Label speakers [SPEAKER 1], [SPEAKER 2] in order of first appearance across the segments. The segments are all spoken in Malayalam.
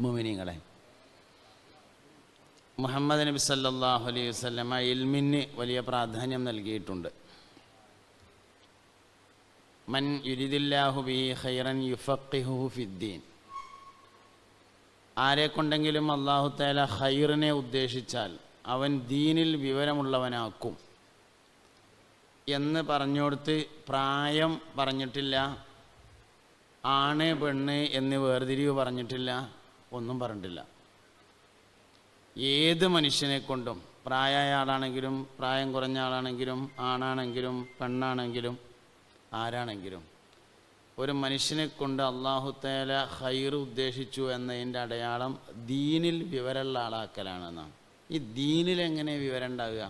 [SPEAKER 1] മുഅ്മിനീങ്ങളെ, മുഹമ്മദ് നബി സല്ലല്ലാഹു അലൈഹി വസല്ലമ ഇൽമിന് വലിയ പ്രാധാന്യം നൽകിയിട്ടുണ്ട്. മൻ യുരിദില്ലാഹു ബിഹി ഖൈറൻ യുഫഖിഹുഹു ഫിദ്ദീൻ. ആരെക്കൊണ്ടെങ്കിലും അല്ലാഹു തആല ഖൈറിനെ ഉദ്ദേശിച്ചാൽ അവൻ ദീനിൽ വിവരമുള്ളവനാക്കും എന്ന് പറഞ്ഞുകൊടുത്ത് പ്രായം പറഞ്ഞിട്ടില്ല, ആണ് പെണ്ണ് എന്ന് വേർതിരിവ് പറഞ്ഞിട്ടില്ല, ഒന്നും പറഞ്ഞിട്ടില്ല. ഏത് മനുഷ്യനെ കൊണ്ടും, പ്രായമായ ആളാണെങ്കിലും പ്രായം കുറഞ്ഞ ആളാണെങ്കിലും ആണാണെങ്കിലും പെണ്ണാണെങ്കിലും ആരാണെങ്കിലും, ഒരു മനുഷ്യനെ കൊണ്ട് അല്ലാഹു തആല ഖൈർ ഉദ്ദേശിച്ചു എന്നതിൻ്റെ അടയാളം ദീനിൽ വിവരമുള്ള ആളാക്കലാണെന്നാണ്. ഈ ദീനിൽ എങ്ങനെ വിവരം ഉണ്ടാവുക?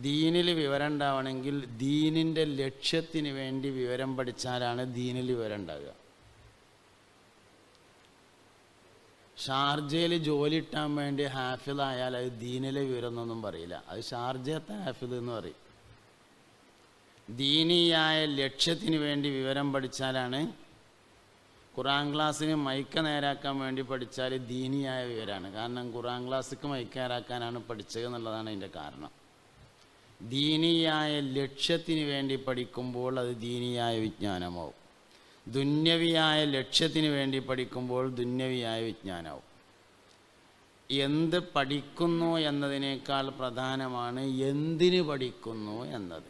[SPEAKER 1] ദീനിൽ വിവരം ഉണ്ടാവണമെങ്കിൽ ദീനിൻ്റെ ലക്ഷ്യത്തിന് വേണ്ടി വിവരം പഠിച്ചാലാണ് ദീനിൽ വിവരം ഉണ്ടാവുക. ഷാർജയിൽ ജോലി ഇട്ടാൻ വേണ്ടി ഹാഫിളായാൽ അത് ദീനിലെ വിവരം എന്നൊന്നും പറയില്ല, അത് ഷാർജത്തെ ഹാഫിൾ എന്ന് പറയും. ദീനിയായ ലക്ഷ്യത്തിന് വേണ്ടി വിവരം പഠിച്ചാലാണ്. ഖുർആൻ ക്ലാസ്സിന് മൈക്ക നേരാക്കാൻ വേണ്ടി പഠിച്ചാൽ ദീനിയായ വിവരമാണ്. കാരണം ഖുർആൻ ക്ലാസ്സിക്ക് മൈക്ക നേരാക്കാനാണ് പഠിച്ചത് എന്നുള്ളതാണ് അതിൻ്റെ കാരണം. ദീനിയായ ലക്ഷ്യത്തിന് വേണ്ടി പഠിക്കുമ്പോൾ അത് ദീനിയായ വിജ്ഞാനമാവും. ദുന്യവിയായ ലക്ഷ്യത്തിന് വേണ്ടി പഠിക്കുമ്പോൾ ദുന്യവിയായ വിജ്ഞാനമാവും. എന്ത് പഠിക്കുന്നു എന്നതിനേക്കാൾ പ്രധാനമാണ് എന്തിന് പഠിക്കുന്നു എന്നത്.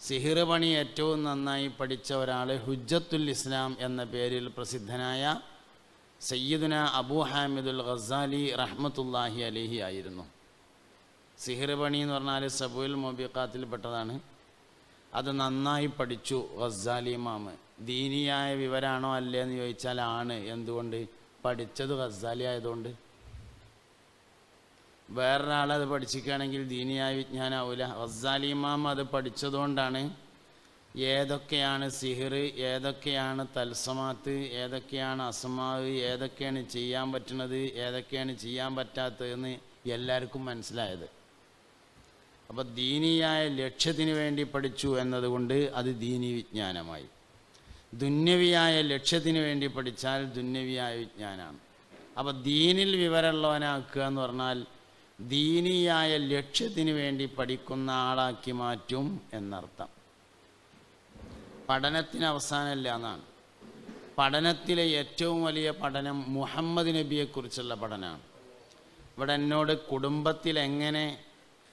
[SPEAKER 1] സിഹിർ പണി ഏറ്റവും നന്നായി പഠിച്ച ഒരാൾ ഹുജ്ജത്തുൽ ഇസ്ലാം എന്ന പേരിൽ പ്രസിദ്ധനായ സയ്യിദുന അബൂ ഹാമിദുൽ ഗസാലി റഹ്മത്തുള്ളാഹി അലൈഹി ആയിരുന്നു. സിഹിർ പണി എന്ന് പറഞ്ഞാൽ സബുൽ മുബിഖാത്തിൽ പെട്ടതാണ്. അത് നന്നായി പഠിച്ചു ഗസാലി ഇമാം. ദീനിയായ വിവരമാണോ അല്ലേ എന്ന് ചോദിച്ചാൽ ആണ്. എന്തുകൊണ്ട്? പഠിച്ചത് ഗസാലി ആയതുകൊണ്ട്. വേറൊരാളത് പഠിച്ചിക്കുകയാണെങ്കിൽ ദീനിയായ വിജ്ഞാനാവില്ല. ഗസാലി ഇമാം അത് പഠിച്ചതുകൊണ്ടാണ് ഏതൊക്കെയാണ് സിഹിർ, ഏതൊക്കെയാണ് തൽസമാത്ത്, ഏതൊക്കെയാണ് അസ്മാവ്, ഏതൊക്കെയാണ് ചെയ്യാൻ പറ്റുന്നത്, ഏതൊക്കെയാണ് ചെയ്യാൻ പറ്റാത്തതെന്ന് എല്ലാവർക്കും മനസ്സിലായത്. അപ്പോൾ ദീനിയായ ലക്ഷ്യത്തിന് വേണ്ടി പഠിച്ചു എന്നതുകൊണ്ട് അത് ദീനി വിജ്ഞാനമായി. ദുന്യവിയായ ലക്ഷ്യത്തിന് വേണ്ടി പഠിച്ചാൽ ദുന്യവിയായ വിജ്ഞാനമാണ്. അപ്പോൾ ദീനിൽ വിവരമുള്ളവനാക്കുക എന്ന് പറഞ്ഞാൽ ദീനിയായ ലക്ഷ്യത്തിന് വേണ്ടി പഠിക്കുന്ന ആളാക്കി മാറ്റും എന്നർത്ഥം. പഠനത്തിന് അവസാനമില്ല എന്നാണ്. പഠനത്തിലെ ഏറ്റവും വലിയ പഠനം മുഹമ്മദ് നബിയെക്കുറിച്ചുള്ള പഠനമാണ്. ഇവിടെ എന്നോട് കുടുംബത്തിൽ എങ്ങനെ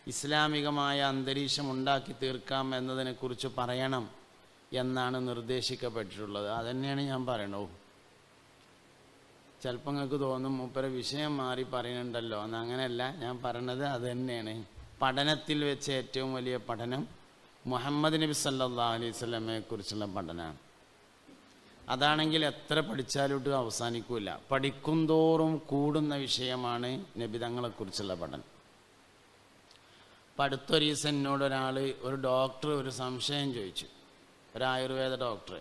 [SPEAKER 1] ഇസ്ലാമികമായ അന്തരീക്ഷം ഉണ്ടാക്കി തീർക്കാം എന്നതിനെക്കുറിച്ച് പറയണം എന്നാണ് നിർദ്ദേശിക്കപ്പെട്ടിട്ടുള്ളത്. അതുതന്നെയാണ് ഞാൻ പറയണോ. ചിലപ്പോൾ നിങ്ങൾക്ക് തോന്നും മൂപ്പരെ വിഷയം മാറി പറയുന്നുണ്ടല്ലോ എന്ന്. അങ്ങനെയല്ല, ഞാൻ പറയണത് അത് തന്നെയാണ്. പഠനത്തിൽ വെച്ച് ഏറ്റവും വലിയ പഠനം മുഹമ്മദ് നബി സല്ലല്ലാഹു അലൈഹി വസല്ലമയെക്കുറിച്ചുള്ള പഠനമാണ്. അതാണെങ്കിൽ എത്ര പഠിച്ചാലോട്ട് അവസാനിക്കില്ല. പഠിക്കും തോറും കൂടുന്ന വിഷയമാണ് നബി തങ്ങളെക്കുറിച്ചുള്ള പഠനം. ഇപ്പം അടുത്തൊരു ദിവസം എന്നോടൊരാൾ, ഒരു ഡോക്ടർ ഒരു സംശയം ചോദിച്ചു. ഒരു ആയുർവേദ ഡോക്ടർ,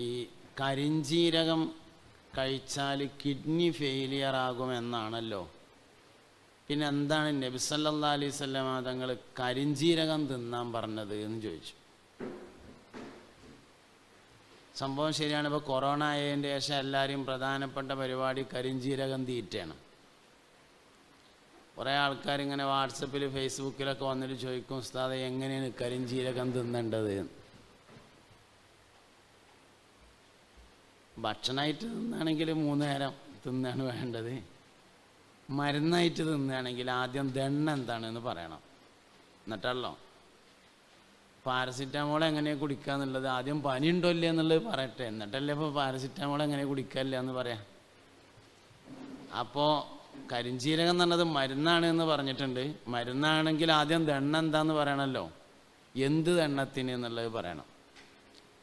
[SPEAKER 1] ഈ കരിഞ്ജീരകം കഴിച്ചാൽ കിഡ്നി ഫെയിലിയർ ആകുമെന്നാണല്ലോ, പിന്നെ എന്താണ് നബി സല്ലല്ലാഹു അലൈഹി വസല്ലമ തങ്ങൾ കരിഞ്ജീരകം തിന്നാൻ പറഞ്ഞത് എന്ന് ചോദിച്ചു. സംഭവം ശരിയാണ്. ഇപ്പോൾ കൊറോണ ആയതിൻ്റെ ശേഷം എല്ലാവരും പ്രധാനപ്പെട്ട പരിപാടി കരിഞ്ജീരകം തീറ്റയാണ്. കുറേ ആൾക്കാരിങ്ങനെ വാട്സപ്പിൽ ഫേസ്ബുക്കിലൊക്കെ വന്നിട്ട് ചോദിക്കും, ഉസ്താദേ എങ്ങനെയാണ് കരിഞ്ജീരകം തിന്നേണ്ടത്? ഭക്ഷണമായിട്ട് തിന്നുകയാണെങ്കിൽ 3 നേരം തിന്നാണ് വേണ്ടത്. മരുന്നായിട്ട് തിന്നുകയാണെങ്കിൽ ആദ്യം ദണ്ണ് എന്താണെന്ന് പറയണം. എന്നിട്ടല്ലോ പാരസിറ്റാമോൾ എങ്ങനെ കുടിക്കുക എന്നുള്ളത് ആദ്യം പനി ഉണ്ടോ ഇല്ലേ എന്നുള്ളത് പറയട്ടെ, എന്നിട്ടല്ലേ ഇപ്പോൾ പാരസിറ്റാമോൾ എങ്ങനെ കുടിക്കാനില്ല എന്ന് പറയാം. അപ്പോൾ കരിഞ്ജീരകം എന്ന് പറഞ്ഞത് മരുന്നാണ് എന്ന് പറഞ്ഞിട്ടുണ്ട്. മരുന്നാണെങ്കിൽ ആദ്യം ദണ്ണ് എന്താന്ന് പറയണമല്ലോ. എന്ത് ദണ്ണത്തിന് എന്നുള്ളത് പറയണം.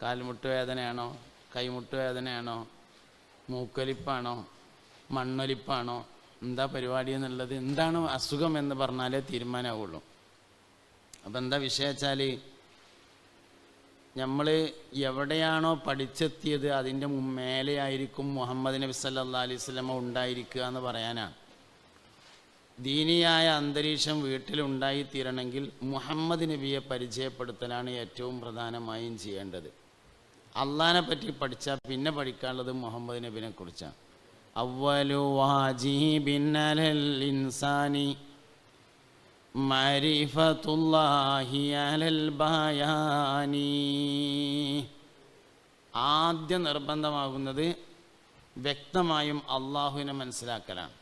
[SPEAKER 1] കാൽമുട്ട് വേദനയാണോ, കൈമുട്ട് വേദനയാണോ, മൂക്കൊലിപ്പാണോ, മണ്ണൊലിപ്പാണോ, എന്താ പരിപാടി എന്നുള്ളത്, എന്താണ് അസുഖം എന്ന് പറഞ്ഞാലേ തീരുമാനമാവുള്ളൂ. അപ്പം എന്താ വിഷയം വെച്ചാൽ, നമ്മൾ എവിടെയാണോ പഠിച്ചെത്തിയത് അതിൻ്റെ മേലെയായിരിക്കും മുഹമ്മദ് നബി സല്ലല്ലാഹു അലൈഹി വസല്ലമ ഉണ്ടായിരിക്കുക എന്ന് പറയാനാണ്. ദീനിയായ അന്തരീക്ഷം വീട്ടിലുണ്ടായിത്തീരണമെങ്കിൽ മുഹമ്മദ് നബിയെ പരിചയപ്പെടുത്തലാണ് ഏറ്റവും പ്രധാനമായും ചെയ്യേണ്ടത്. അള്ളാഹിനെ പറ്റി പഠിച്ചാൽ പിന്നെ പഠിക്കാനുള്ളത് മുഹമ്മദ് നബിനെ കുറിച്ചാണ്. അവ്വലു വാജിബിൻ അലൽ ഇൻസാനി മഅരിഫത്തുല്ലാഹി അലൽ ബയാനി. ആദ്യം നിർബന്ധമാകുന്നത് വ്യക്തമായും അള്ളാഹുവിനെ മനസ്സിലാക്കലാണ്.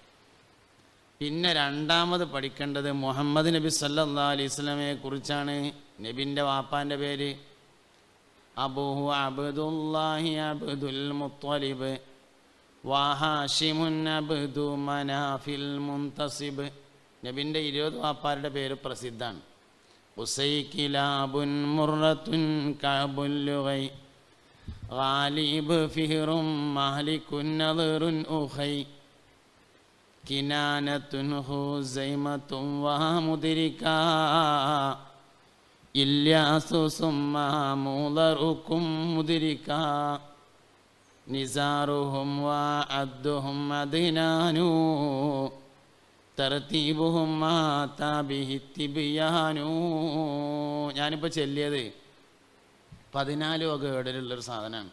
[SPEAKER 1] പിന്നെ രണ്ടാമത് പഠിക്കേണ്ടത് മുഹമ്മദ് നബി സല്ലല്ലാഹു അലൈഹി വസല്ലമയെ കുറിച്ചാണ്. നബിൻ്റെ വാപ്പാൻ്റെ പേര് അബൂഹു അബ്ദുല്ലാഹി അബ്ദുൽ മുത്തലിബ് വഹാഷിമുൻ അബ്ദു മനാഫിൽ മുൻതസിബ്. നബിൻ്റെ 20 വാപ്പാരുടെ പേര് പ്രസിദ്ധമാണ്. ഉസൈക്കിലാബുൻ മുറത്തുൻ കഅബുൽ ലുഗൈ ഗാലിബ് ഫിഹ്റും മാലികുൻ നദറുൻ ഉഖൈ കിനാനത്തുൻ ഹുസൈമത്തും വമുദ്രിക ഇല്യാസു സുമ്മ മുളറുക്കും മുദ്രിക നിസാറുഹും വഅദ്ദുഹും അദ്നാനു തർതീബുഹും മാതാബിഹി തിബിയാനു. ഞാനിപ്പോൾ ചൊല്ലിയത് 14 വക ഏടിലുള്ളൊരു സാധനമാണ്.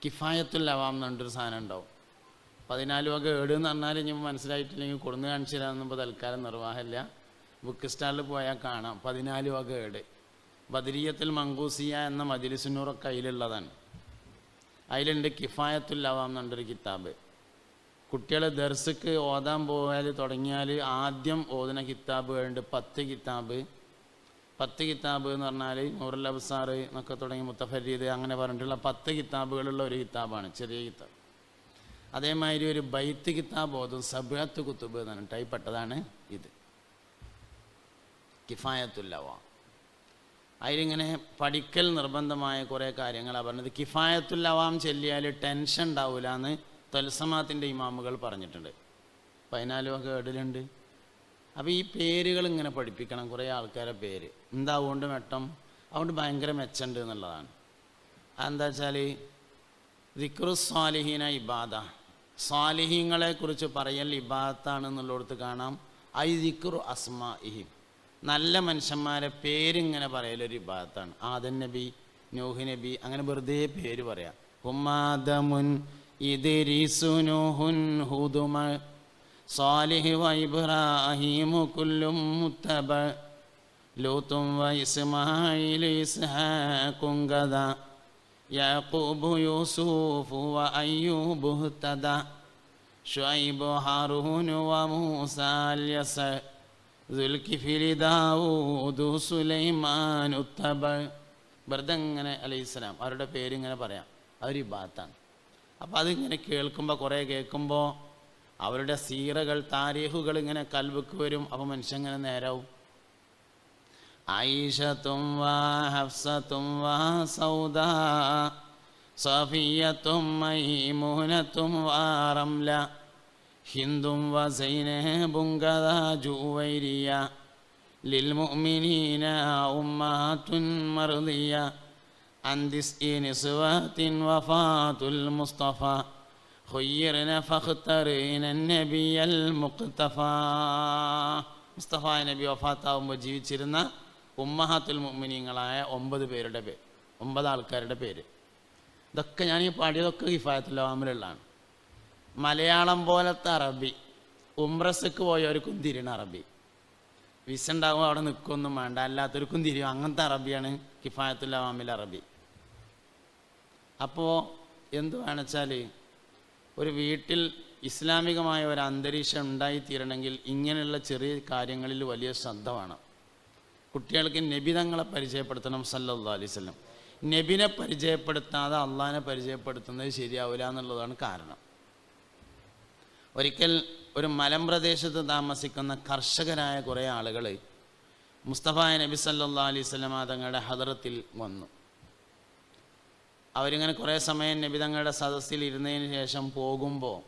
[SPEAKER 1] കിഫായത്തുൽ അവാം എന്ന് പറഞ്ഞൊരു സാധനം ഉണ്ടാവും. 14 വക ഏട് എന്ന് പറഞ്ഞാൽ ഇനി മനസ്സിലായിട്ടില്ലെങ്കിൽ കൊടുന്ന് കാണിച്ചു തരാമെന്നിപ്പോൾ തൽക്കാലം നിർവാഹമില്ല. ബുക്ക് സ്റ്റാളിൽ പോയാൽ കാണാം 14 വക ഏട്. ബദരിയത്തുൽ മങ്കൂസിയ എന്ന മജ്ലിസുന്നൂറൊക്കെ അതിലുള്ളതാണ്. അതിലുണ്ട് കിഫായത്തുൽ അവാം എന്ന് പറഞ്ഞൊരു കിതാബ്. കുട്ടികൾ ദർസ്ക്ക് ഓതാൻ പോയാൽ തുടങ്ങിയാൽ ആദ്യം ഓതുന്ന കിതാബുകളുണ്ട് 10 കിതാബ്. 10 കിതാബ് എന്ന് പറഞ്ഞാൽ നൂറുൽ അബ്സാർ എന്നൊക്കെ തുടങ്ങി മുത്തഫരീദ് അങ്ങനെ പറഞ്ഞിട്ടുള്ള 10 കിതാബുകളുള്ള ഒരു കിതാബാണ്, ചെറിയ കിതാബ്. അതേമാതിരി ഒരു ബൈത്ത് കിതാബ് ഓതും, സബ്അത്ത് കുത്തുബ് എന്ന് പറഞ്ഞിട്ട് അതിൽപ്പെട്ടതാണ് ഇത് കിഫായത്തുൽ അവാം. അതിലിങ്ങനെ പഠിക്കൽ നിർബന്ധമായ കുറേ കാര്യങ്ങളാണ് പറഞ്ഞത്. കിഫായത്തുൽ അവാം ചൊല്ലിയാൽ ടെൻഷൻ ഉണ്ടാവില്ല എന്ന് തൽസമാത്തിൻ്റെ ഇമാമുകൾ പറഞ്ഞിട്ടുണ്ട്. 14 വക ഏടിലുണ്ട്. അപ്പോൾ ഈ പേരുകൾ ഇങ്ങനെ പഠിപ്പിക്കണം, കുറേ ആൾക്കാരെ പേര്. എന്താ അതുകൊണ്ട് മെട്ടം? അതുകൊണ്ട് ഭയങ്കര മെച്ചമുണ്ട് എന്നുള്ളതാണ്. അതെന്താ വെച്ചാൽ ദിക്റു സ്വാലിഹീന ഇബാദ, സ്വാലിഹീങ്ങളെക്കുറിച്ച് പറയൽ ഇബാദത്താണെന്നുള്ളിടത്ത് കാണാം. ഐ ദിക്റു അസ്മാഇഹിം, നല്ല മനുഷ്യന്മാരെ പേരിങ്ങനെ പറയലൊരു ഇബാദത്താണ്. ആദം നബി, നൂഹ് നബി, അങ്ങനെ വെറുതെ പേര് പറയാം. ഹുമാദമുൻ ഇദ്രീസു നൂഹുൻ ഹൂദുമ സാലിഹ് വ ഇബ്രാഹീമു കുല്ലും മുത്തബ ലൂത്തും വ ഇസ്മാഈൽ ഇസ്ഹാഖും ഗദ യാഖൂബു യൂസുഫു വ അയ്യൂബു ഹ്തദ ശുഐബു ഹാറൂനു വ മൂസാ യസ ദുൽകിഫ്ലി ദാവൂദു സുലൈമാനു തബ. വെറുതെ ഇങ്ങനെ അലൈഹിസ്സലാം അവരുടെ പേരിങ്ങനെ പറയാം. അതൊരു ഇബാദത്താണ്. അപ്പോൾ അതിങ്ങനെ കേൾക്കുമ്പോൾ, കുറേ കേൾക്കുമ്പോൾ അവരുടെ സീറകൾ, താരീഖുകൾ ഇങ്ങനെ കൽബുക്ക് വരും. അപ്പോൾ മനുഷ്യൻ ഇങ്ങനെ നേരാവും. ആയിഷത്തും വാ ഹഫ്സത്തും വാ സൗദ സഫിയത്തും മൈമൂനത്തും വാ റംല ഹിന്ദും വ സൈനബും ഗദാ ജുവൈരിയ ലിൽ മുഅ്മിനീന ഉമ്മത്തുൻ മർദിയ അൻദിസ്ഇ നിസ്വത്തിൻ വഫാത്തുൽ മുസ്തഫ ഖുയ്യിർന ഫഖ്തറിന നബിയൽ മുഖ്തഫ. മുസ്തഫ നബി വഫാത്താവുമ്പോൾ ജീവിച്ചിരുന്ന ഉമ്മഹാത്തുൽ മുഅ്മിനീങ്ങളായ 9 പേരുടെ പേര്, 9 ആൾക്കാരുടെ പേര്. ഇതൊക്കെ ഞാൻ ഈ പാടിയതൊക്കെ കിഫായത്തുൽ അവാമിലുള്ളതാണ്. മലയാളം പോലത്തെ അറബി, ഉംറക്ക് പോയവർക്കും തിരിയണ അറബി. വിസ ഉണ്ടാകും, അവിടെ നിൽക്കൊന്നും വേണ്ട, അല്ലാത്തവർക്കും തിരിയും. അങ്ങനത്തെ അറബിയാണ് കിഫായത്തുൽ അവാമിൽ അറബി. അപ്പോൾ എന്ത് വേണമെച്ചാൽ ഒരു വീട്ടിൽ ഇസ്ലാമികമായ ഒരു അന്തരീക്ഷം ഉണ്ടായിത്തീരണമെങ്കിൽ ഇങ്ങനെയുള്ള ചെറിയ കാര്യങ്ങളിൽ വലിയ ശ്രദ്ധ വേണം. കുട്ടികൾക്ക് നബി തങ്ങളെ പരിചയപ്പെടുത്തണം സല്ലല്ലാഹു അലൈഹി വസല്ലം. നബിനെ പരിചയപ്പെടുത്താതെ അള്ളാഹിനെ പരിചയപ്പെടുത്തുന്നത് ശരിയാവില്ല എന്നുള്ളതാണ് കാരണം. ഒരിക്കൽ ഒരു മലമ്പ്രദേശത്ത് താമസിക്കുന്ന കർഷകരായ കുറേ ആളുകൾ മുസ്തഫ നബി സല്ലല്ലാഹു അലൈഹി വസല്ലം തങ്ങളുടെ ഹദറത്തിൽ വന്നു. അവരിങ്ങനെ കുറേ സമയം നബി തങ്ങളുടെ സദസ്സിൽ ഇരുന്നതിന് ശേഷം പോകുമ്പോൾ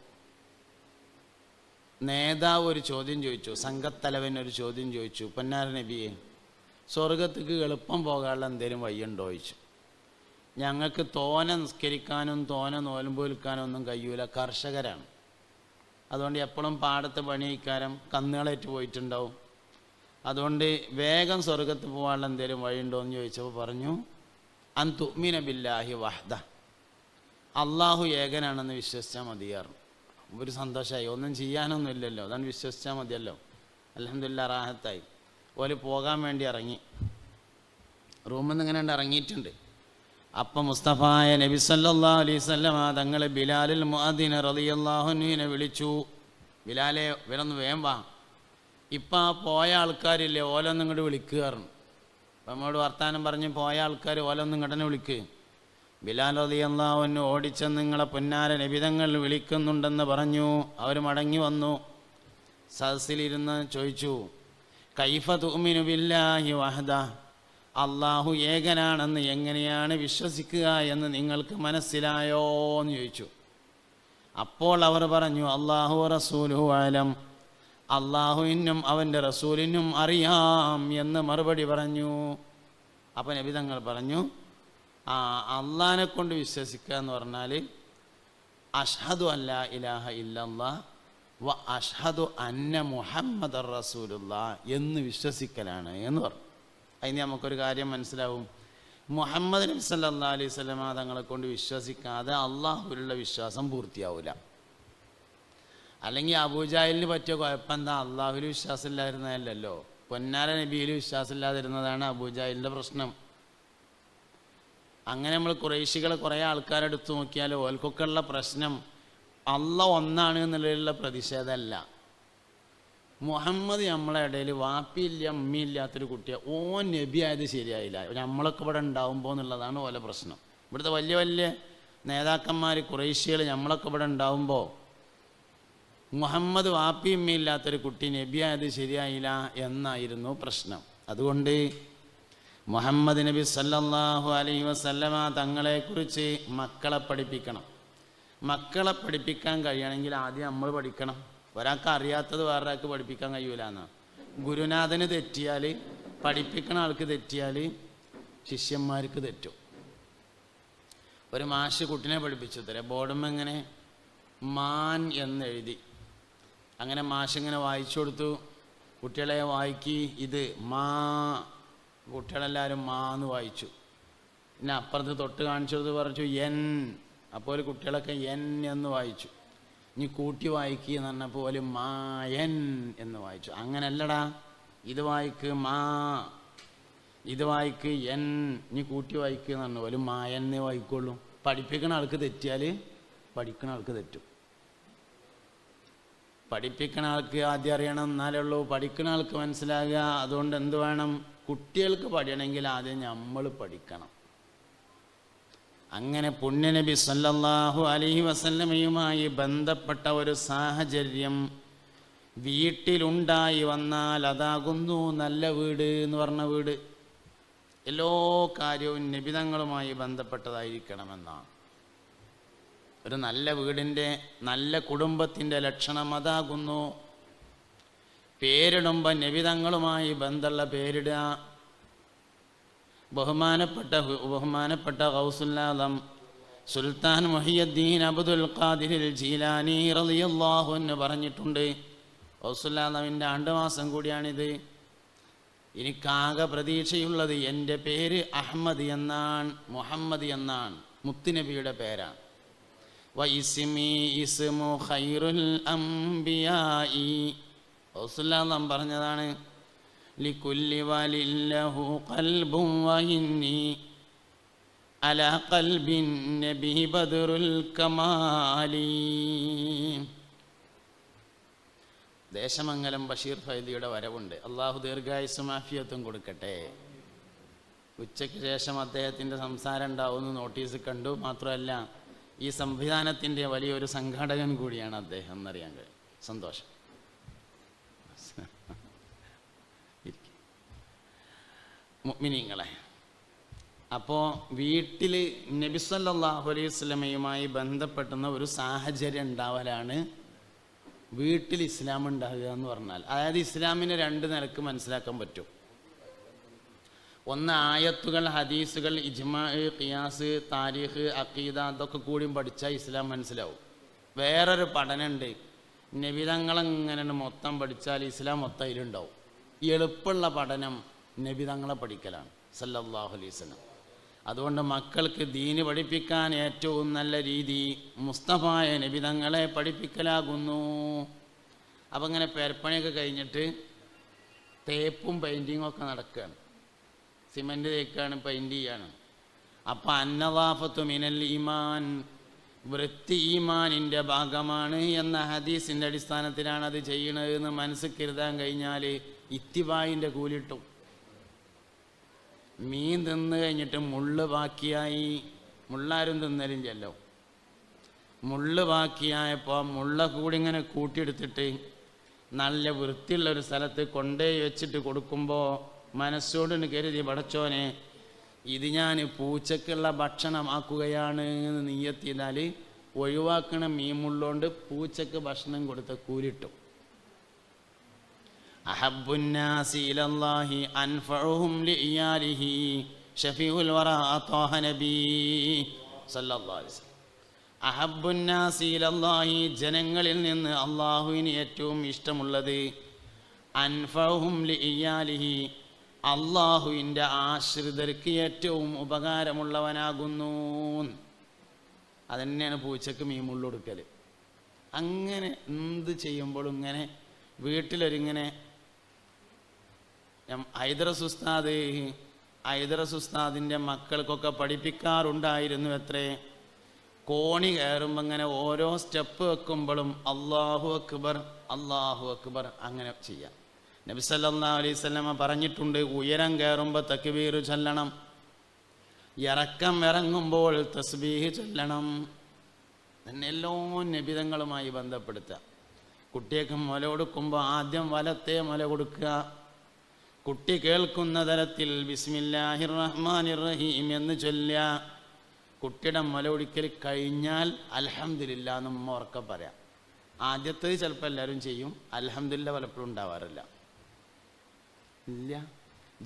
[SPEAKER 1] നേതാവ് ഒരു ചോദ്യം ചോദിച്ചു, സംഘത്തലവൻ ഒരു ചോദ്യം ചോദിച്ചു, പൊന്നാര നബിയെ, സ്വർഗത്തേക്ക് എളുപ്പം പോകാനുള്ള എന്തെങ്കിലും വഴിയുണ്ടോ ചോദിച്ചു. ഞങ്ങൾക്ക് തോന നിസ്കരിക്കാനും തോന നോലുമ്പോൽക്കാനും ഒന്നും കഴിയൂല, കർഷകരാണ്. അതുകൊണ്ട് എപ്പോഴും പാടത്ത് പണിയിക്കാരം കന്നുകളേറ്റ് പോയിട്ടുണ്ടാവും. അതുകൊണ്ട് വേഗം സ്വർഗത്ത് പോകാനുള്ള എന്തെങ്കിലും വഴിയുണ്ടോ എന്ന് ചോദിച്ചപ്പോൾ പറഞ്ഞു, അൻ തുഅ്മിന ബില്ലാഹി വഹ്ദ, അള്ളാഹു ഏകനാണെന്ന് വിശ്വസിച്ചാൽ മതിയാറും. ഒരു സന്തോഷമായി, ഒന്നും ചെയ്യാനൊന്നും ഇല്ലല്ലോ, അതാണ് വിശ്വസിച്ചാൽ മതിയല്ലോ. അൽഹംദുലില്ലാ റാഹത്തായി. ഓല് പോകാൻ വേണ്ടി ഇറങ്ങി, റൂമിൽ നിന്ന് ഇങ്ങനെ ഇറങ്ങിയിട്ടുണ്ട്. അപ്പം മുസ്തഫായ നബി സല്ലല്ലാഹു അലൈഹി വസല്ലം തങ്ങൾ ബിലാലുൽ മുഅദ്ദിൻ റളിയല്ലാഹു അൻഹുവിനെ വിളിച്ചു. ബിലാലെ ഇവരൊന്ന് വേഗം വാ, ഇപ്പം ആ പോയ ആൾക്കാരില്ലേ ഓലൊന്നും ഇങ്ങോട്ട് വിളിക്കുകയായിരുന്നു. അപ്പം നമ്മോട് വർത്താനം പറഞ്ഞ് പോയ ആൾക്കാർ ഓലൊന്നും ഇങ്ങോട്ട് വിളിക്ക്. ബിലാൽ റളിയല്ലാഹു അൻഹു ഓടിച്ചെന്ന് നിങ്ങളെ പൊന്നാര നബിതങ്ങൾ വിളിക്കുന്നുണ്ടെന്ന് പറഞ്ഞു. അവർ മടങ്ങി വന്നു, സദസ്സിലിരുന്ന് ചോദിച്ചു, കൈഫ തുഅ്മിനു ബില്ലാഹി വഹദ, അള്ളാഹു ഏകനാണെന്ന് എങ്ങനെയാണ് വിശ്വസിക്കുക എന്ന് നിങ്ങൾക്ക് മനസ്സിലായോ എന്ന് ചോദിച്ചു. അപ്പോൾ അവർ പറഞ്ഞു, അള്ളാഹു റസൂലുഹു അലം, അള്ളാഹുവിനും അവൻ്റെ റസൂലിനും അറിയാം എന്ന് മറുപടി പറഞ്ഞു. അപ്പം നബി തങ്ങൾ പറഞ്ഞു, അള്ളാഹിനെ കൊണ്ട് വിശ്വസിക്കുക എന്ന് പറഞ്ഞാൽ അഷ്ഹദു അല്ലാ ഇലാഹ ഇല്ലല്ലാഹ് വ അഷ്ഹദു അന്ന മുഹമ്മദർ റസൂലുള്ളാഹ് എന്ന് വിശ്വസിക്കലാണ് എന്ന് പറഞ്ഞു. അതിന് നമുക്കൊരു കാര്യം മനസ്സിലാവും, മുഹമ്മദ് നബി സല്ലല്ലാഹു അലൈഹി വസല്ലം തങ്ങളെ കൊണ്ട് വിശ്വസിക്കാതെ അള്ളാഹുവിലുള്ള വിശ്വാസം പൂർത്തിയാവില്ല. അല്ലെങ്കിൽ അബൂജാഹിലിന് പറ്റിയ കുഴപ്പം എന്താ, അള്ളാഹുവിൽ വിശ്വാസമില്ലാതിരുന്നതല്ലല്ലോ, പൊന്നാര നബിയിൽ വിശ്വാസമില്ലാതിരുന്നതാണ് അബൂജാഹിലിൻ്റെ പ്രശ്നം. അങ്ങനെ നമ്മൾ ഖുറൈശികളെ കുറേ ആൾക്കാരെടുത്ത് നോക്കിയാൽ ഓൽക്കൊക്കെ ഉള്ള പ്രശ്നം അള്ളാഹ് ഒന്നാണ് എന്നുള്ളതിലുള്ള പ്രതിഷേധമല്ല. മുഹമ്മദ് നമ്മളെ ഇടയിൽ വാപ്പിയില്ല അമ്മിയില്ലാത്തൊരു കുട്ടിയാണ്, ഓൻ നബി ആയത് ശരിയായില്ല, നമ്മളൊക്കെ ഇവിടെ ഉണ്ടാവുമ്പോൾ എന്നുള്ളതാണ് ഓല പ്രശ്നം. ഇവിടുത്തെ വലിയ വലിയ നേതാക്കന്മാർ ഖുറൈശികൾ നമ്മളൊക്കെ ഇവിടെ ഉണ്ടാവുമ്പോൾ മുഹമ്മദ് വാപ്പി അമ്മിയില്ലാത്തൊരു കുട്ടി നബി ആയത് ശരിയായില്ല എന്നായിരുന്നു പ്രശ്നം. അതുകൊണ്ട് മുഹമ്മദ് നബി സല്ലല്ലാഹു അലൈഹി വസല്ലമ തങ്ങളെക്കുറിച്ച് മക്കളെ പഠിപ്പിക്കണം. മക്കളെ പഠിപ്പിക്കാൻ കഴിയണമെങ്കിൽ ആദ്യം നമ്മൾ പഠിക്കണം. ഒരാൾക്ക് അറിയാത്തത് വേറൊരാൾക്ക് പഠിപ്പിക്കാൻ കഴിയൂല എന്നാണ്. ഗുരുനാഥന് തെറ്റിയാൽ, പഠിപ്പിക്കണ ആൾക്ക് തെറ്റിയാൽ ശിഷ്യന്മാർക്ക് തെറ്റും. ഒരു മാഷ് കുട്ടിനെ പഠിപ്പിച്ചു തരാം, ബോർഡും എങ്ങനെ മാൻ എന്നെഴുതി. അങ്ങനെ മാഷ് ഇങ്ങനെ വായിച്ചു കൊടുത്തു, കുട്ടികളെ വായിക്കി, ഇത് മാ, കുട്ടികളെല്ലാവരും മാ എന്ന് വായിച്ചു. പിന്നെ അപ്പുറത്ത് തൊട്ട് കാണിച്ചു കൊടുത്ത് പറഞ്ഞു എൻ, അപ്പോൾ കുട്ടികളൊക്കെ എൻ എന്ന് വായിച്ചു. ഇനി കൂട്ടി വായിക്കുക എന്ന് പറഞ്ഞപ്പോൾ ഒരു മായൻ എന്ന് വായിച്ചു. അങ്ങനല്ലടാ, ഇത് വായിക്ക് മാ, ഇത് വായിക്ക് എൻ, ഇനി കൂട്ടി വായിക്കുക എന്ന് പറഞ്ഞു ഒരു മായന്നേ വായിക്കുള്ളൂ. പഠിപ്പിക്കണ ആൾക്ക് തെറ്റിയാൽ പഠിക്കണ ആൾക്ക് തെറ്റും. പഠിപ്പിക്കണ ആൾക്ക് ആദ്യം അറിയണം, എന്നാലേ ഉള്ളൂ പഠിക്കണ ആൾക്ക് മനസ്സിലാകുക. അതുകൊണ്ട് എന്ത് വേണം, കുട്ടികൾക്ക് പഠിക്കണമെങ്കിൽ ആദ്യം നമ്മൾ പഠിക്കണം. അങ്ങനെ പുണ്യനബി സല്ലല്ലാഹു അലൈഹി വസല്ലമയുമായി ബന്ധപ്പെട്ട ഒരു സാഹചര്യം വീട്ടിലുണ്ടായി വന്നാൽ അതാകുന്നു നല്ല വീട് എന്ന് പറഞ്ഞ വീട്. എല്ലാ കാര്യവും നബിതങ്ങളുമായി ബന്ധപ്പെട്ടതായിരിക്കണമെന്നാണ്. ഒരു നല്ല വീടിൻ്റെ, നല്ല കുടുംബത്തിൻ്റെ ലക്ഷണം അതാകുന്നു. പേരിടുമ്പോൾ നബിതങ്ങളുമായി ബന്ധമുള്ള പേരിടുക. ബഹുമാനപ്പെട്ട ഗൗസുൽ ആലം സുൽത്താൻ മുഹിയുദ്ദീൻ അബ്ദുൽ ഖാദിർ ജീലാനി റളിയല്ലാഹു അൻഹു പറഞ്ഞിട്ടുണ്ട്, ഗൗസുൽ ആലമിൻ്റെ ആണ്ടുമാസം കൂടിയാണിത്. എനിക്കാകെ പ്രതീക്ഷയുള്ളത് എൻ്റെ പേര് അഹമ്മദ് എന്നാണ്, മുഹമ്മദ് എന്നാണ്, മുത്തുനബിയുടെ പേരാണ്. വഇസ്മി ഇസ്മു ഖൈറുൽ അംബിയാഇ, ഗൗസുൽ ആലം പറഞ്ഞതാണ്. ലികുല്ലി വലില്ലഹു ഖൽബുൻ വഇന്നി അലാ ഖൽബിൻ നബി ബദ്റുൽ കമാലി. ദേശമംഗലം ബഷീർ ഫൈദിയുടെ വരവുണ്ട്. അള്ളാഹു ദീർഘായുസ്സും ആഫിയത്തും കൊടുക്കട്ടെ. ഉച്ചയ്ക്ക് ശേഷം അദ്ദേഹത്തിൻ്റെ സംസാരം ഉണ്ടാവുമെന്ന് നോട്ടീസ് കണ്ടു. മാത്രമല്ല ഈ സംവിധാനത്തിൻ്റെ വലിയൊരു സംഘാടകൻ കൂടിയാണ് അദ്ദേഹം എന്നറിയാൻ കഴിയും. സന്തോഷം. മുഅ്മിനീങ്ങളെ, അപ്പോൾ വീട്ടിൽ നബി സല്ലല്ലാഹു അലൈഹി വസല്ലമയുമായി ബന്ധപ്പെടുന്ന ഒരു സാഹചര്യം ഉണ്ടാവലാണ് വീട്ടിൽ ഇസ്ലാം ഉണ്ടാകുക എന്ന് പറഞ്ഞാൽ. അതായത് ഇസ്ലാമിനെ രണ്ട് നിലക്ക് മനസ്സിലാക്കാൻ പറ്റും. ഒന്ന് ആയത്തുകൾ, ഹദീസുകൾ, ഇജ്മാ, ഖിയാസ്, താരീഖ്, അഖീദ, അതൊക്കെ കൂടിയും പഠിച്ചാൽ ഇസ്ലാം മനസ്സിലാവും. വേറൊരു പഠനമുണ്ട്, നബിതങ്ങളെങ്ങനെ മൊത്തം പഠിച്ചാൽ ഇസ്ലാം മൊത്തം അതിലുണ്ടാവും. എളുപ്പമുള്ള പഠനം നബിതങ്ങളെ പഠിക്കലാണ് സല്ലല്ലാഹു അലൈഹി വസല്ലം. അതുകൊണ്ട് മക്കൾക്ക് ദീന് പഠിപ്പിക്കാൻ ഏറ്റവും നല്ല രീതി മുസ്തഫായ നബി തങ്ങളെ പഠിപ്പിക്കലാകുന്നു. അപ്പം ഇങ്ങനെ പെരപ്പണിയൊക്കെ കഴിഞ്ഞിട്ട് തേപ്പും പെയിൻറ്റിങ്ങും ഒക്കെ നടക്കുകയാണ്. സിമൻറ്റ് തേക്കാണ്, പെയിൻറ്റ് ചെയ്യാണ്. അപ്പം അന്നവാഫത്തു മിനൽ ഈമാൻ, വൃത്തി ഈമാനിൻ്റെ ഭാഗമാണ് എന്ന ഹദീസിൻ്റെ അടിസ്ഥാനത്തിലാണ് അത് ചെയ്യണതെന്ന് മനസ്സിൽ കരുതാൻ കഴിഞ്ഞാൽ ഇത്തിബായിൻ്റെ കൂലിട്ടും. മീൻ തിന്ന് കഴിഞ്ഞിട്ട് മുള്ള് ബാക്കിയായി, മുള്ളാരും തിന്നലും ചെല്ലോ, മുള്ള് ബാക്കിയായപ്പോൾ മുള്ള കൂടി ഇങ്ങനെ കൂട്ടിയെടുത്തിട്ട് നല്ല വൃത്തിയുള്ളൊരു സ്ഥലത്ത് കൊണ്ടുപോയി വെച്ചിട്ട് കൊടുക്കുമ്പോൾ മനസ്സോടിന് കരുതി, പടച്ചോനെ ഇത് ഞാൻ പൂച്ചക്കുള്ള ഭക്ഷണമാക്കുകയാണ് എന്ന് നിയ്യത്ത് ചെയ്താൽ ഒഴിവാക്കണ മീമുള്ളോണ്ട് പൂച്ചക്ക് ഭക്ഷണം കൊടുത്ത കൂലിട്ടും. അഹബ്ബുന്നാസി ഇലല്ലാഹി അൻഫഉഹും ലിഇയാലിഹി ഷഫീഉൽ വറാ ത്വാഹ നബി സല്ലല്ലാഹു അലൈഹി വസല്ലം. അഹബ്ബുന്നാസി ഇലല്ലാഹി, ജനങ്ങളിൽ നിന്ന് അള്ളാഹുവിന് ഏറ്റവും ഇഷ്ടമുള്ളത്, അൻഫഉഹും ലിഇയാലിഹി, അള്ളാഹുവിൻ്റെ ആശ്രിതർക്ക് ഏറ്റവും ഉപകാരമുള്ളവനാകുന്നു. അതന്നെയാണ് പൂച്ചക്ക് മീമുള്ളു കൊടുക്കൽ. അങ്ങനെ എന്ത് ചെയ്യുമ്പോഴും ഇങ്ങനെ വീട്ടിലൊരിങ്ങനെ ഹൈദറസ് ഉസ്താദിൻ്റെ മക്കൾക്കൊക്കെ പഠിപ്പിക്കാറുണ്ടായിരുന്നു. എത്രേ കോണി കയറുമ്പോൾ ഇങ്ങനെ ഓരോ സ്റ്റെപ്പ് വെക്കുമ്പോഴും അല്ലാഹു അക്ബർ അല്ലാഹു അക്ബർ അങ്ങനെ ചെയ്യാം. നബി സല്ലല്ലാഹു അലൈഹി വസല്ലമ പറഞ്ഞിട്ടുണ്ട്, ഉയരം കയറുമ്പോൾ തക്ബീർ ചൊല്ലണം, ഇറക്കം ഇറങ്ങുമ്പോൾ തസ്ബീഹ് ചൊല്ലണം. തന്നെ എല്ലാ നബിതങ്ങളുമായി ബന്ധപ്പെടുത്തുക. കുട്ടിയൊക്കെ മുല കൊടുക്കുമ്പോൾ ആദ്യം വലത്തെ മുല കൊടുക്കുക. കുട്ടി കേൾക്കുന്ന തരത്തിൽ ബിസ്മില്ലാഹിർ റഹ്മാനിർ റഹീം എന്ന് ചൊല്ലുക. കുട്ടിയുടെ മുല ഒടിക്കൽ കഴിഞ്ഞാൽ അൽഹംദുലില്ലാ എന്ന് ഉമ്മ ഉറക്കെ പറയാം. ആദ്യത്തേത് ചിലപ്പോൾ എല്ലാവരും ചെയ്യും, അൽഹംദുലില്ലാ പലപ്പോഴും ഉണ്ടാവാറില്ല. ഇല്ല,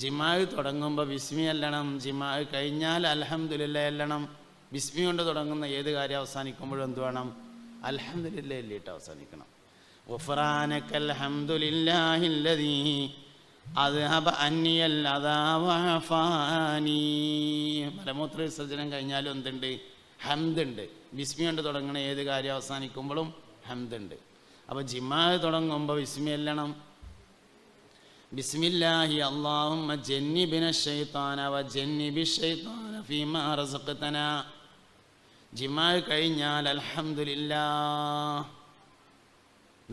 [SPEAKER 1] ജിമാഅ് തുടങ്ങുമ്പോൾ ബിസ്മി അല്ലണം, ജിമാഅ് കഴിഞ്ഞാൽ അൽഹംദുലില്ലാ അല്ലണം. ബിസ്മി കൊണ്ട് തുടങ്ങുന്ന ഏത് കാര്യം അവസാനിക്കുമ്പോഴും എന്ത് വേണം? അൽഹംദുലില്ലാ എല്ലിട്ട് അവസാനിക്കണം. ഗുഫ്റാനകൽ ഹംദുലില്ലാഹില്ലദീ അദ്ഹബ അന്നിയൽ അദാ വഅഫാനി. മലമൂത്ര വിസർജനം കഴിഞ്ഞാലും എന്തുണ്ട്? ഹംദുണ്ട്. ബിസ്മി കൊണ്ട് തുടങ്ങുന്ന ഏത് കാര്യം അവസാനിക്കുമ്പോഴും ഹംദുണ്ട്. അപ്പോൾ ജിമാഅ് തുടങ്ങുമ്പോൾ ബിസ്മി അല്ലണം. ബിസ്മില്ലാഹി അല്ലാഹുമ്മ ജന്നിബിന ശൈത്താന വ ജന്നിബി ശൈത്താന ഫീമാ റസഖ്തന. ജിമാഅ് കഴിഞ്ഞാൽ അൽഹംദുലില്ലാ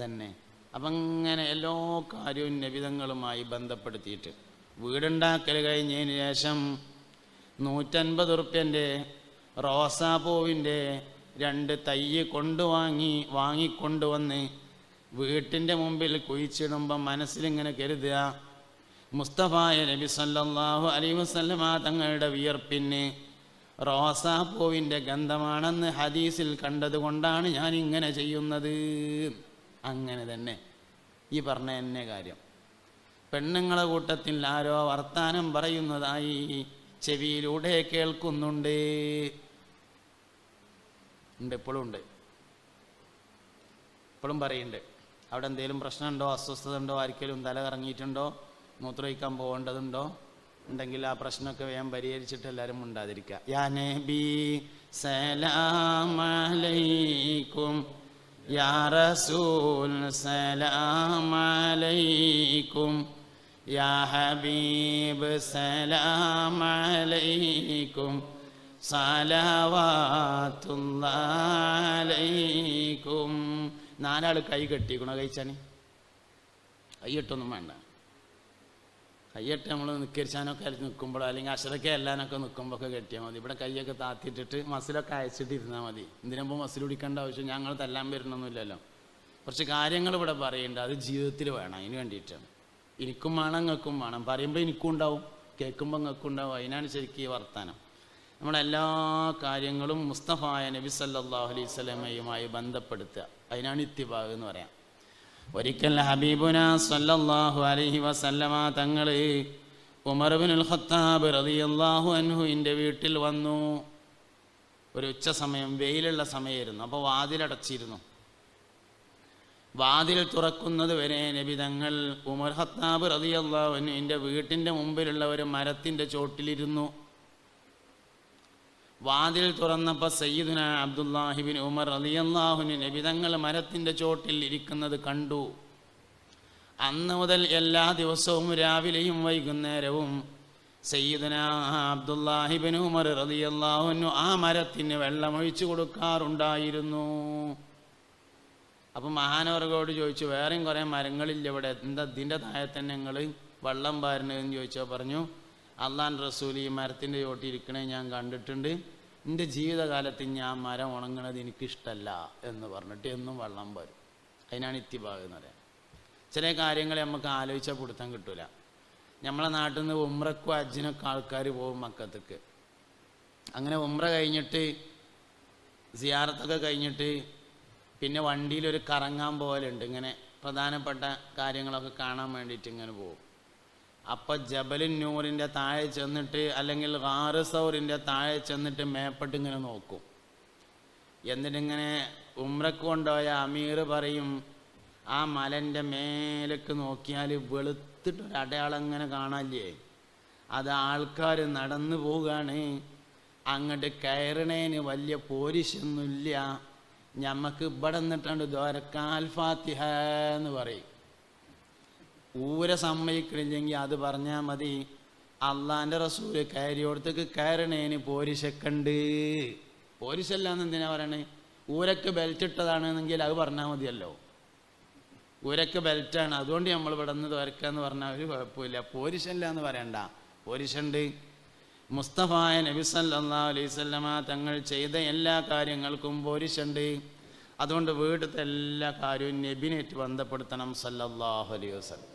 [SPEAKER 1] തന്നെ. അപ്പം ഇങ്ങനെ എല്ലാ കാര്യവും നബിതങ്ങളുമായി ബന്ധപ്പെടുത്തിയിട്ട് വീടുണ്ടാക്കൽ കഴിഞ്ഞതിന് ശേഷം 150 ഉറുപ്പ്യൻ്റെ റോസാപ്പൂവിൻ്റെ 2 തൈ വാങ്ങിക്കൊണ്ടുവന്ന് വീട്ടിൻ്റെ മുമ്പിൽ കുഴിച്ചിടുമ്പം മനസ്സിലിങ്ങനെ കരുതുക, മുസ്തഫായ നബി സല്ലല്ലാഹു അലൈഹി വസല്ലമ തങ്ങളുടെ വിയർപ്പിന് റോസാപ്പൂവിൻ്റെ ഗന്ധമാണെന്ന് ഹദീസിൽ കണ്ടതുകൊണ്ടാണ് ഞാൻ ഇങ്ങനെ ചെയ്യുന്നത്. അങ്ങനെ തന്നെ ഈ പറഞ്ഞ തന്നെ കാര്യം. പെണ്ണുങ്ങളെ കൂട്ടത്തിൽ ആരോ വർത്താനം പറയുന്നതായി ചെവിയിലൂടെ കേൾക്കുന്നുണ്ട്. ഇപ്പോഴും ഉണ്ട്, ഇപ്പോഴും പറയുന്നുണ്ട്. അവിടെ എന്തെങ്കിലും പ്രശ്നമുണ്ടോ, അസ്വസ്ഥത ഉണ്ടോ, ആർക്കെങ്കിലും തല കറങ്ങിയിട്ടുണ്ടോ, മൂത്രമൊഴിക്കാൻ പോകേണ്ടതുണ്ടോ ഉണ്ടെങ്കിൽ ആ പ്രശ്നമൊക്കെ വേഗം പരിഹരിച്ചിട്ട് എല്ലാവരും ഉണ്ടാതിരിക്കുക. യാ നബി സലാം അലൈക്കും, യാ റസൂൽ സലാം അലൈക്കും, യാ ഹബീബ് സലാം അലൈക്കും, സലവാത്തുല്ലാഹി അലൈക്കും. 4 ആൾ കൈ കെട്ടിക്കണോ? കഴിച്ചാന് കയ്യിട്ടൊന്നും വേണ്ട. കയ്യിട്ട് നമ്മൾ നിക്കരിച്ചാനൊക്കെ നിൽക്കുമ്പോഴോ അല്ലെങ്കിൽ അഷറൊക്കെ എല്ലാനൊക്കെ നിൽക്കുമ്പോഴൊക്കെ കെട്ടിയാൽ മതി. ഇവിടെ കൈയൊക്കെ താത്തിയിട്ടിട്ട് മസിലൊക്കെ അയച്ചിട്ട് ഇരുന്നാൽ മതി. ഇതിനുമ്പോൾ മസിൽ പിടിക്കേണ്ട ആവശ്യം ഞങ്ങൾ തല്ലാൻ വരുന്നൊന്നുമില്ലല്ലോ. കുറച്ച് കാര്യങ്ങൾ ഇവിടെ പറയുന്നുണ്ട്, അത് ജീവിതത്തിൽ വേണം. അതിന് വേണ്ടിയിട്ടാണ്. എനിക്കും വേണം, നിങ്ങൾക്കും വേണം. പറയുമ്പോൾ എനിക്കും ഉണ്ടാവും, കേൾക്കുമ്പോൾ നിങ്ങൾക്കും ഉണ്ടാവും. അതിനാണ് ശരിക്കും ഈ വർത്താനം. നമ്മളെല്ലാ കാര്യങ്ങളും മുസ്തഫായ നബി സല്ലല്ലാഹു അലൈഹി വസല്ലമയുമായി ബന്ധപ്പെടുത്തുക. അതിനാണ് ഇത്തിബാ എന്ന് പറയാം. ഒരിക്കൽ ഹബീബുന സല്ലല്ലാഹു അലൈഹി വസല്ലമ തങ്ങൾ ഉമർ ഇബ്നുൽ ഖത്താബ് റളിയല്ലാഹു അൻഹുവിൻ്റെ വീട്ടിൽ വന്നു. ഒരു ഉച്ച സമയം, വെയിലുള്ള സമയമായിരുന്നു. അപ്പോൾ വാതിലടച്ചിരുന്നു. വാതിൽ തുറക്കുന്നത് വരെ നബി തങ്ങൾ ഉമർ ഖത്താബ് റളിയല്ലാഹു അൻഹുവിൻ്റെ വീട്ടിൻ്റെ മുമ്പിലുള്ള ഒരു മരത്തിൻ്റെ ചോട്ടിലിരുന്നു. വാതിൽ തുറന്നപ്പോൾ സയ്യിദുന അബ്ദുല്ലാഹിബിൻ ഉമർ റളിയല്ലാഹുവിന് നബി തങ്ങൾ മരത്തിൻ്റെ ചോട്ടിൽ ഇരിക്കുന്നത് കണ്ടു. അന്ന് മുതൽ എല്ലാ ദിവസവും രാവിലെയും വൈകുന്നേരവും സയ്യിദുന അബ്ദുല്ലാഹിബിൻ ഉമർ റളിയല്ലാഹു ആ മരത്തിന് വെള്ളമൊഴിച്ചു കൊടുക്കാറുണ്ടായിരുന്നു. അപ്പം മഹാനവർഗോട് ചോദിച്ചു, വേറെയും കുറേ മരങ്ങളില്ല ഇവിടെ, എന്താ ഇതിൻ്റെ താഴെ തന്നെ നിങ്ങൾ വെള്ളം പാരുന്നതെന്ന് ചോദിച്ചാൽ പറഞ്ഞു, അള്ളാഹുവിൻ്റെ റസൂൽ ഈ മരത്തിൻ്റെ ചോട്ടിൽ ഇരിക്കണേ ഞാൻ കണ്ടിട്ടുണ്ട്, എൻ്റെ ജീവിതകാലത്ത് ഞാൻ മരം ഉണങ്ങണത് എനിക്കിഷ്ടമല്ല എന്ന് പറഞ്ഞിട്ട് എന്നും വെള്ളം പാരും. അതിനാണ് ഇത്തിബാഗ് എന്ന് പറയാം. ചില കാര്യങ്ങൾ നമുക്ക് ആലോചിച്ചാൽ പിടുത്തം കിട്ടൂല. നമ്മളെ നാട്ടിൽ നിന്ന് ഉംറക്കും ഹജ്ജിനൊക്കെ ആൾക്കാർ പോകും മക്കത്തേക്ക്. അങ്ങനെ ഉംറ കഴിഞ്ഞിട്ട് സിയാറത്തൊക്കെ കഴിഞ്ഞിട്ട് പിന്നെ വണ്ടിയിലൊരു കറങ്ങാൻ പോകലുണ്ട്. ഇങ്ങനെ പ്രധാനപ്പെട്ട കാര്യങ്ങളൊക്കെ കാണാൻ വേണ്ടിയിട്ട് ഇങ്ങനെ പോകും. അപ്പോൾ ജബലുൻ നൂറിൻ്റെ താഴെ ചെന്നിട്ട് അല്ലെങ്കിൽ ഗാറ് സൗറിൻ്റെ താഴെ ചെന്നിട്ട് മേപ്പെട്ട് ഇങ്ങനെ നോക്കും. എന്നിട്ടിങ്ങനെ ഉംറക്ക് കൊണ്ടുപോയ അമീർ പറയും, ആ മലൻ്റെ മേലേക്ക് നോക്കിയാൽ വെളുത്തിട്ടൊരടയാളം ഇങ്ങനെ കാണാല്ലേ, അത് ആൾക്കാർ നടന്നു പോവുകയാണ്, അങ്ങോട്ട് കയറണേന് വലിയ പോരിശൊന്നുമില്ല, ഞമ്മക്ക് ഇവിടെ നിന്നിട്ടുണ്ട് ദ്വാരക്കാൽ ഫാത്തിഹ എന്ന് പറയും. ഊര സമ്മതിക്കണില്ലെങ്കിൽ അത് പറഞ്ഞാൽ മതി, അള്ളാൻ്റെ റസൂല് കയറിയോടത്തേക്ക് കയറണേന് പോരിശക്കുണ്ട്. പോരിശല്ലാന്ന് എന്തിനാ പറയണേ? ഊരക്ക് ബെൽറ്റ് ഇട്ടതാണെന്നെങ്കിൽ അത് പറഞ്ഞാൽ മതിയല്ലോ. ഊരക്ക് ബെൽറ്റാണ്, അതുകൊണ്ട് നമ്മൾ ഇവിടെ നിന്ന് ദ്വാരക്കാന്ന് പറഞ്ഞാൽ ഒരു കുഴപ്പമില്ല. പോരിശല്ല എന്ന് പറയണ്ട, പോരിശുണ്ട്. മുസ്തഫായ നബി സല്ലല്ലാഹു അലൈഹി വസല്ലമ തങ്ങൾ ചെയ്ത എല്ലാ കാര്യങ്ങൾക്കും പോരിശുണ്ട്. അതുകൊണ്ട് വീട്ടിലത്തെ എല്ലാ കാര്യവും നബിനേറ്റ് ബന്ധപ്പെടുത്തണം സല്ലല്ലാഹു അലൈഹി വസല്ലം.